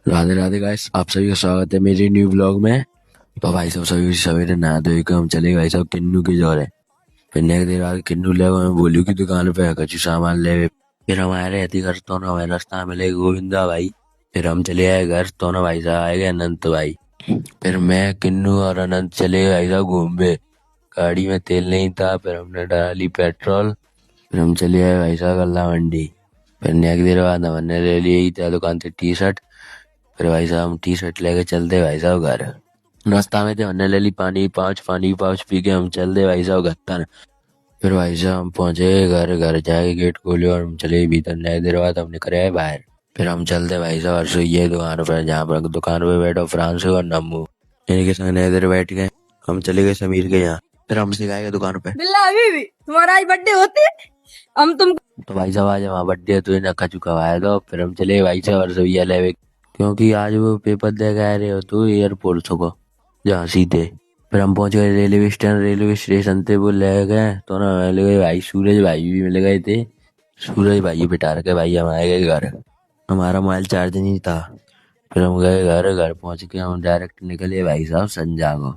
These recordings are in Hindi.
राधे राधे गाइस, आप सभी का स्वागत है मेरे न्यू ब्लॉग में। तो भाई साहब सभी सवेरे नहा धो के हम चले भाई साहब किन्नू की जोर है। फिर नेक देर बाद किन्नू ले मैं बोलू की दुकान पे कछु सामान ले। फिर हम आए रहती घर तो ना हमें रास्ता मिले गोविंदा भाई। फिर हम चले आए घर तो ना भाई साहब आए गए अनंत भाई। फिर मैं किन्नू और अनंत चले भाई साहब घूमने। गाड़ी में तेल नहीं था, फिर हमने डाली पेट्रोल। फिर हम चले आए भाई साहब गल्ला मंडी। फिर नेक देर बाद हमने ले ली था दुकान से टी शर्ट। फिर भाई साहब हम टी शर्ट लेके चलते भाई साहब घर। रास्ता में थे हमने ले ली पानी पाउच पी के हम चलते भाई साहब घर तक। फिर भाई साहब हम पहुंचे घर। घर जाके गेट खोले और हम चले भीतर। नए देर बाद हम निकले आए बाहर। फिर हम चलते भाई साहब रसोइये दुकान पर, जहाँ पर दुकान पे बैठो फ्रांस और नम्मू इनके संग नए देर बैठ गए। हम चले गए समीर के यहाँ। फिर हम सिखाए गए दुकान पे। बिल्ला अभी भी तुम्हारा आज बर्थडे होते हम तुम तो भाई साहब आज हमारा बर्थडे है तो इन्हें खा चुका है। तो फिर हम चले भाई साहब रसोइया ले, क्योंकि आज वो पेपर दे गए रहे हो तो एयरपोर्ट को जहाँ सीधे। फिर हम पहुंच गए रेलवे स्टेशन थे वो ले गए तो ना मिल गए भाई सूरज भाई भी मिल गए थे। सूरज भाई बिठा के भाई हम आए गए घर। हमारा मोबाइल चार्ज नहीं था। फिर हम गए घर। घर पहुंच के हम डायरेक्ट निकले भाई साहब संजा को।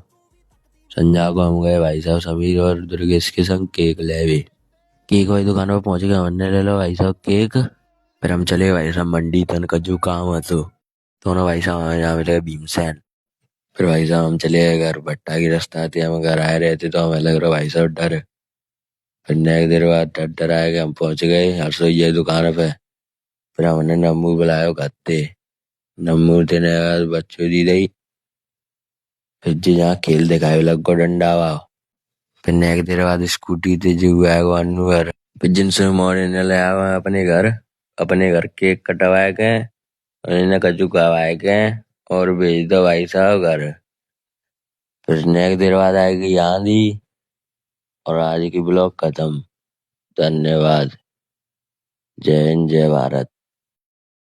संजा को हम गए भाई साहब समीर और दुर्गेश के संग केक ले भी। केक वाली दुकान पर पहुंच गए, हमने ले लो भाई साहब केक। फिर हम चले भाई साहब मंडी तन का जो काम है तो ना भाई साहब हमें यहाँ मिले भीमसेन। फिर भाई साहब हम चले गए घर। भट्टा की रास्ता थी, हम घर आए रहे थे तो हमें लग रहा भाई साहब डर। फिर एक देर बाद डर डर आए के हम पहुंच गए रसोइया दुकान पे। फिर हमने नम्मू बुलाया गत्ते। नम्मू देने बच्चों दी गई। फिर जी जहाँ खेल दिखाए लग को डंडा हुआ। फिर एक देर बाद स्कूटी थी जो है वो अन्नू घर। फिर जिनसे मोड़ने ले आया अपने घर केक कटवाए गए और इन्हें कद्दू करवाए गए और भेज दो भाई साहब घर। फिर एक देर बाद आएगी आंधी और आज की ब्लॉग खत्म। धन्यवाद। जय हिंद जय भारत।